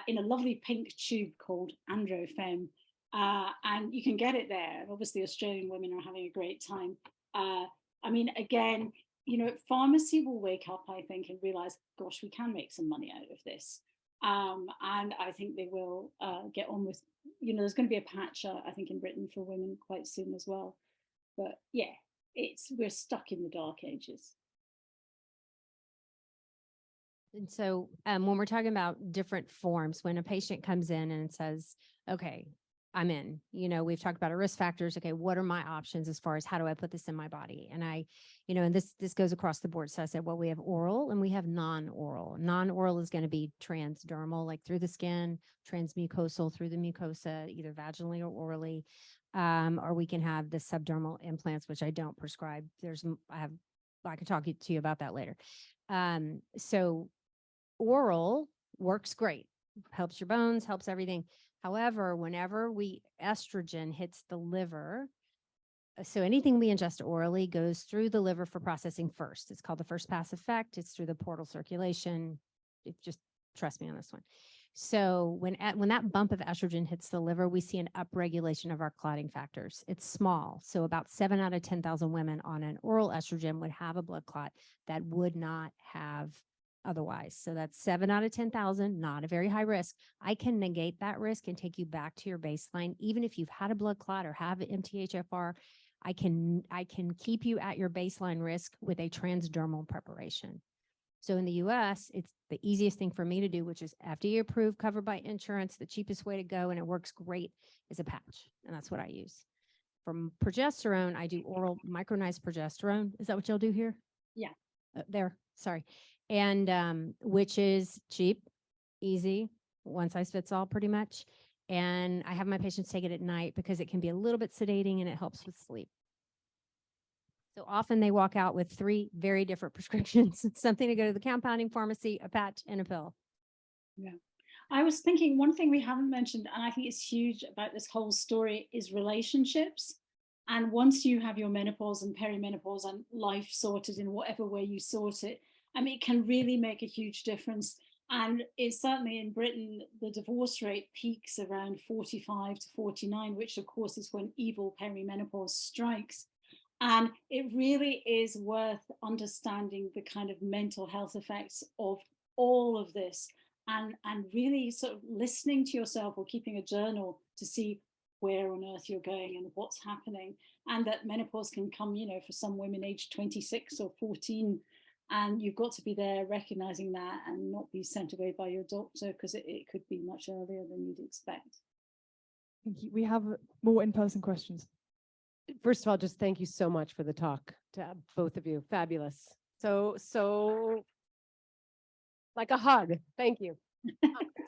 in a lovely pink tube called Androfem, and you can get it there. Obviously, Australian women are having a great time. I mean, again, pharmacy will wake up, I think, and realize, gosh, we can make some money out of this. And I think they will get on with, there's going to be a patch, I think, in Britain for women quite soon as well. But yeah, we're stuck in the dark ages. And so when we're talking about different forms, when a patient comes in and says, okay, I'm in, we've talked about our risk factors. Okay, what are my options as far as how do I put this in my body? And and this goes across the board. So I said, well, we have oral and we have non-oral. Non-oral is going to be transdermal, like through the skin, transmucosal through the mucosa, either vaginally or orally. Or we can have the subdermal implants, which I don't prescribe. I can talk to you about that later. So oral works great, helps your bones, helps everything. However, whenever estrogen hits the liver, so anything we ingest orally goes through the liver for processing first. It's called the first pass effect. It's through the portal circulation. Just trust me on this one. So when that bump of estrogen hits the liver, we see an upregulation of our clotting factors. It's small. So about 7 out of 10,000 women on an oral estrogen would have a blood clot that would not have otherwise. So that's 7 out of 10,000, not a very high risk. I can negate that risk and take you back to your baseline. Even if you've had a blood clot or have MTHFR, I can keep you at your baseline risk with a transdermal preparation. So in the US, it's the easiest thing for me to do, which is FDA approved, covered by insurance. The cheapest way to go, and it works great, is a patch. And that's what I use. From progesterone, I do oral micronized progesterone. Is that what y'all do here? Yeah. There, sorry. And which is cheap, easy, one size fits all pretty much. And I have my patients take it at night because it can be a little bit sedating and it helps with sleep. So often they walk out with 3 very different prescriptions, something to go to the compounding pharmacy, a patch, and a pill. Yeah. I was thinking one thing we haven't mentioned, and I think it's huge about this whole story, is relationships. And once you have your menopause and perimenopause and life sorted in whatever way you sort it, I mean, it can really make a huge difference. And it's certainly in Britain, the divorce rate peaks around 45 to 49, which of course is when evil perimenopause strikes. And it really is worth understanding the kind of mental health effects of all of this, and really sort of listening to yourself or keeping a journal to see where on earth you're going and what's happening. And that menopause can come, you know, for some women aged 26 or 14. And you've got to be there recognizing that and not be sent away by your doctor, because it could be much earlier than you'd expect. Thank you. We have more in-person questions. First of all, just thank you so much for the talk to both of you. Fabulous. So like a hug. Thank you.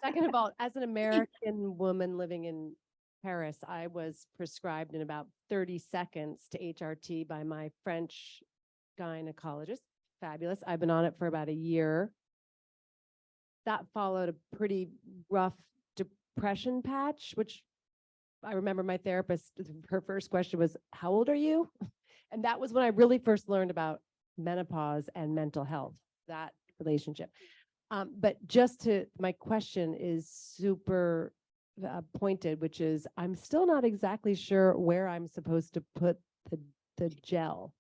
Second of all, as an American woman living in Paris, I was prescribed in about 30 seconds to HRT by my French gynecologist. Fabulous. I've been on it for about a year. That followed a pretty rough depression patch, which I remember my therapist, her first question was, how old are you? And that was when I really first learned about menopause and mental health, that relationship. But my question is super pointed, which is, I'm still not exactly sure where I'm supposed to put the gel.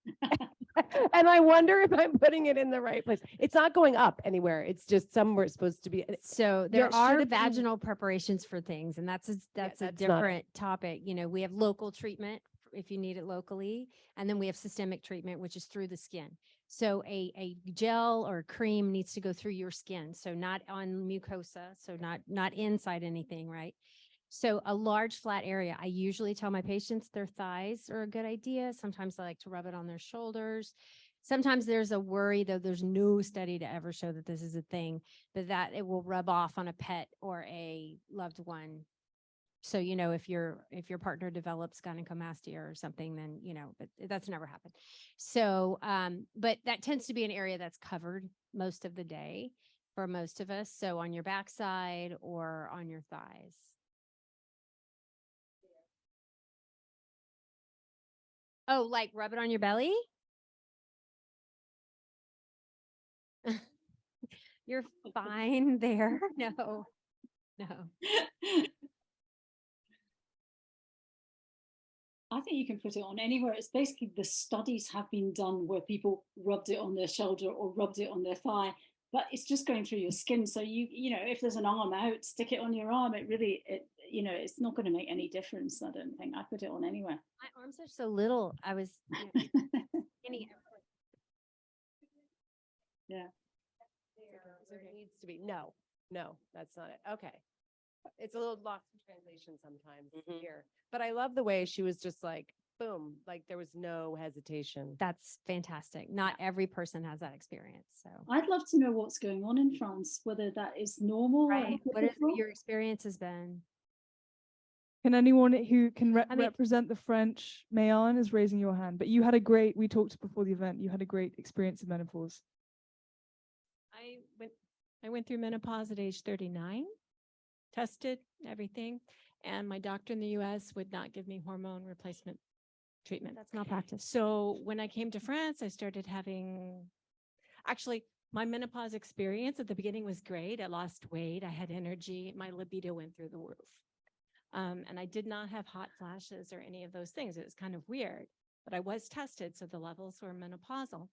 And I wonder if I'm putting it in the right place. It's not going up anywhere. It's just somewhere it's supposed to be. So there should are it be- vaginal preparations for things, and that's a that's not- different topic. You know, we have local treatment if you need it locally, and then we have systemic treatment, which is through the skin. So a gel or a cream needs to go through your skin, so not on mucosa, so not inside anything, right? So a large flat area, I usually tell my patients their thighs are a good idea. Sometimes I like to rub it on their shoulders. Sometimes there's a worry, though there's no study to ever show that this is a thing, but that it will rub off on a pet or a loved one. So, you know, if your partner develops gynecomastia or something, then, you know, but that's never happened. So, but that tends to be an area that's covered most of the day for most of us. So on your backside or on your thighs. Oh, like rub it on your belly? You're fine there. No. I think you can put it on anywhere. It's basically, the studies have been done where people rubbed it on their shoulder or rubbed it on their thigh, but it's just going through your skin. So you know, if there's an arm out, stick it on your arm. You know, it's not going to make any difference. I don't think. I put it on anywhere. My arms are so little. I was skinny. Yeah. There needs to be. No, that's not it. Okay. It's a little lost in translation sometimes here. But I love the way she was just like, boom, like there was no hesitation. That's fantastic. Not every person has that experience. So I'd love to know what's going on in France, whether that is normal. right. What has typical. your experience has been? Can anyone who can I mean- represent the French Mayan is raising your hand? But you had we talked before the event, you had a great experience of menopause. I went through menopause at age 39, tested everything, and my doctor in the US would not give me hormone replacement treatment. That's malpractice. So when I came to France, I started actually, my menopause experience at the beginning was great. I lost weight, I had energy, my libido went through the roof. And I did not have hot flashes or any of those things. It was kind of weird, but I was tested, so the levels were menopausal.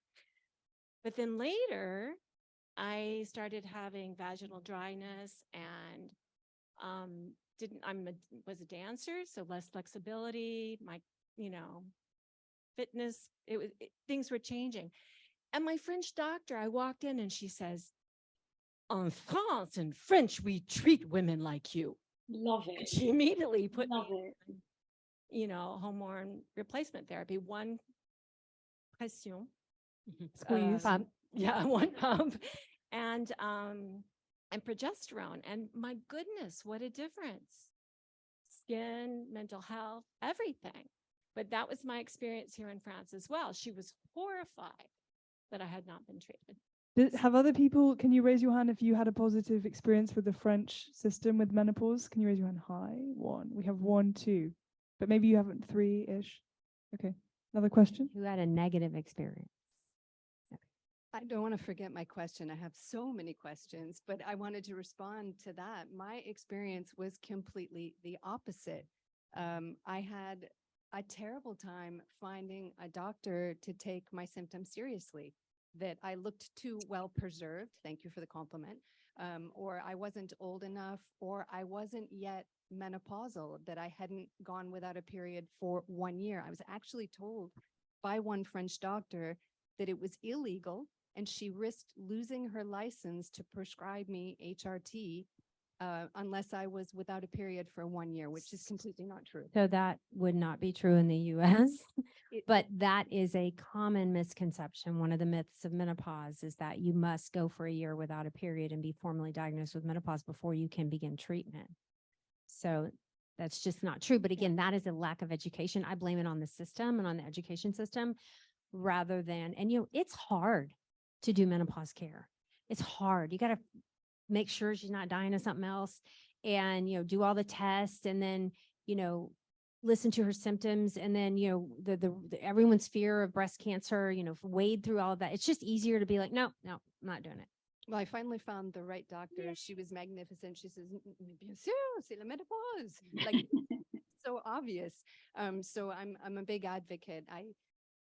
But then later, I started having vaginal dryness and was a dancer, so less flexibility, my, fitness, things were changing. And my French doctor, I walked in and she says, en France, in French, we treat women like you. Love And it. she immediately put Love me, it. hormone replacement therapy, one pression, Squeeze. pump, yeah, one pump, and progesterone. And my goodness, what a difference. Skin, mental health, everything. But that was my experience here in France as well. She was horrified that I had not been treated. Have other people, can you raise your hand if you had a positive experience with the French system with menopause? Can you raise your hand? Hi, one. We have 1, 2, but maybe you haven't 3-ish. Okay, another question? Who had a negative experience? I don't want to forget my question. I have so many questions, but I wanted to respond to that. My experience was completely the opposite. I had a terrible time finding a doctor to take my symptoms seriously, that I looked too well preserved. Thank you for the compliment. Or I wasn't old enough, or I wasn't yet menopausal, that I hadn't gone without a period for 1 year. I was actually told by one French doctor that it was illegal, and she risked losing her license to prescribe me HRT unless I was without a period for 1 year, which is completely not true. So that would not be true in the US, It- but that is a common misconception. One of the myths of menopause is that you must go for a year without a period and be formally diagnosed with menopause before you can begin treatment. So that's just not true. But again, that is a lack of education. I blame it on the system and on the education system rather than, and it's hard to do menopause care. It's hard. You got to make sure she's not dying of something else and, do all the tests and then, listen to her symptoms. And then, the everyone's fear of breast cancer, wade through all of that. It's just easier to be like, no, I'm not doing it. Well, I finally found the right doctor. She was magnificent. She says, bien sûr, c'est la ménopause. Like, so obvious. So I'm a big advocate.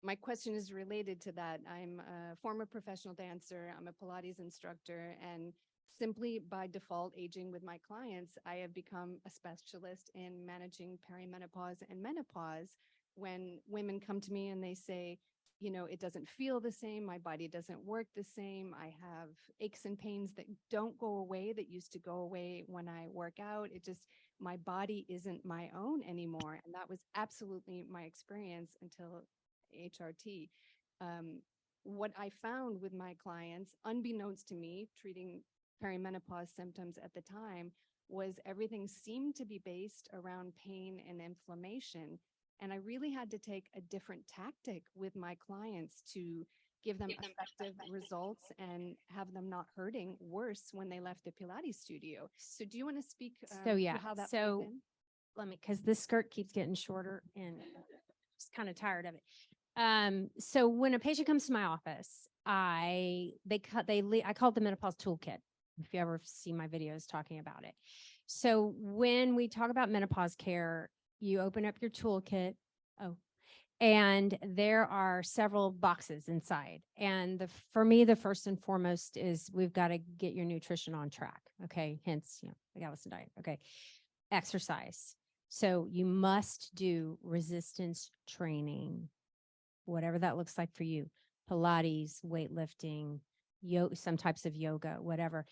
My question is related to that. I'm a former professional dancer. I'm a Pilates instructor, and simply by default, aging with my clients, I have become a specialist in managing perimenopause and menopause. When women come to me and they say, it doesn't feel the same, my body doesn't work the same, I have aches and pains that don't go away, that used to go away when I work out. My body isn't my own anymore. And that was absolutely my experience until HRT. What I found with my clients, unbeknownst to me, treating perimenopause symptoms at the time, was everything seemed to be based around pain and inflammation. And I really had to take a different tactic with my clients to give them effective results and have them not hurting worse when they left the Pilates studio. So do you want to speak to how that plays in? Let me, because this skirt keeps getting shorter and I'm just kind of tired of it. So when a patient comes to my office, I call it the menopause toolkit. If you ever see my videos talking about it. So when we talk about menopause care, you open up your toolkit. And there are several boxes inside. And for me, the first and foremost is we've got to get your nutrition on track. Okay. Hence, the Galveston diet. Okay. Exercise. So you must do resistance training, whatever that looks like for you. Pilates, weightlifting, some types of yoga, whatever.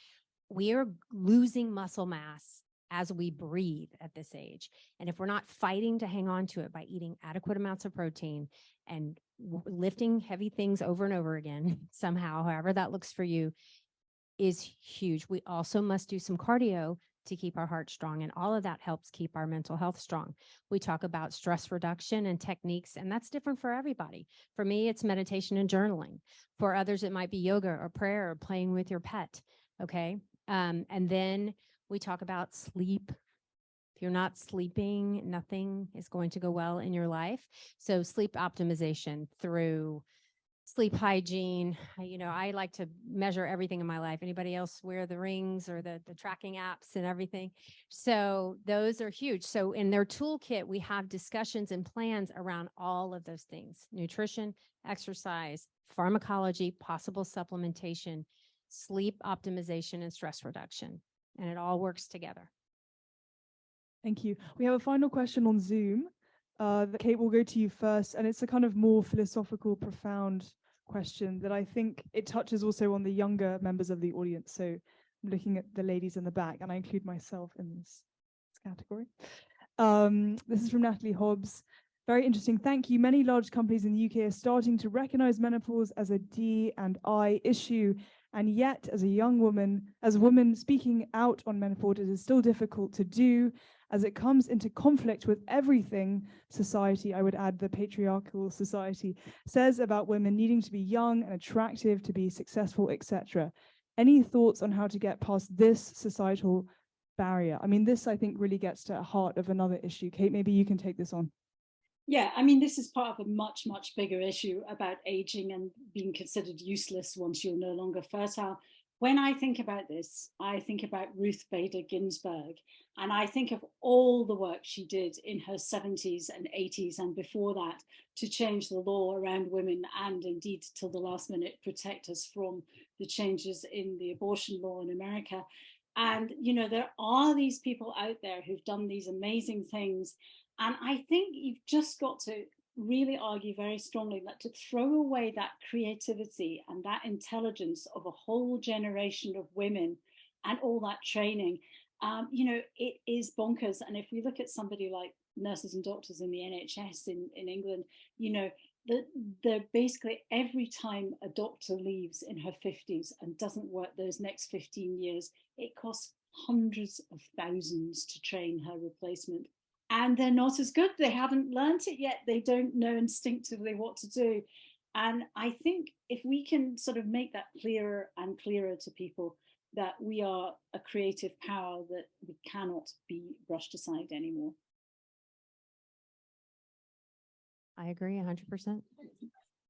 We are losing muscle mass as we breathe at this age. And if we're not fighting to hang on to it by eating adequate amounts of protein and lifting heavy things over and over again, somehow, however that looks for you, is huge. We also must do some cardio to keep our heart strong. And all of that helps keep our mental health strong. We talk about stress reduction and techniques, and that's different for everybody. For me, it's meditation and journaling. For others, it might be yoga or prayer or playing with your pet. Okay. And then we talk about sleep. If you're not sleeping, nothing is going to go well in your life. So sleep optimization through sleep hygiene. I like to measure everything in my life. Anybody else wear the rings or the tracking apps and everything? So those are huge. So in their toolkit, we have discussions and plans around all of those things: nutrition, exercise, pharmacology, possible supplementation, sleep optimization, and stress reduction. And it all works together. Thank you. We have a final question on Zoom. Kate, will go to you first. And it's a kind of more philosophical, profound question that I think it touches also on the younger members of the audience. So I'm looking at the ladies in the back, and I include myself in this category. This is from Natalie Hobbs. Very interesting. Thank you. Many large companies in the UK are starting to recognize menopause as a D&I issue. And yet, as a woman speaking out on menopause, it is still difficult to do, as it comes into conflict with everything society, I would add the patriarchal society, says about women needing to be young and attractive, to be successful, etc. Any thoughts on how to get past this societal barrier? I mean, this, I think, really gets to the heart of another issue. Kate, maybe you can take this on. Yeah, I mean, this is part of a much, much bigger issue about aging and being considered useless once you're no longer fertile. When I think about this, I think about Ruth Bader Ginsburg, and I think of all the work she did in her 70s and 80s and before that to change the law around women, and indeed till the last minute protect us from the changes in the abortion law in America. And, you know, there are these people out there who've done these amazing things. And I think you've just got to really argue very strongly that to throw away that creativity and that intelligence of a whole generation of women and all that training, you know, it is bonkers. And if we look at somebody like nurses and doctors in the NHS in England, you know, they're basically, every time a doctor leaves in her 50s and doesn't work those next 15 years, it costs hundreds of thousands to train her replacement. And they're not as good. They haven't learned it yet. They don't know instinctively what to do. And I think if we can sort of make that clearer and clearer to people, that we are a creative power that we cannot be brushed aside anymore. I agree 100%.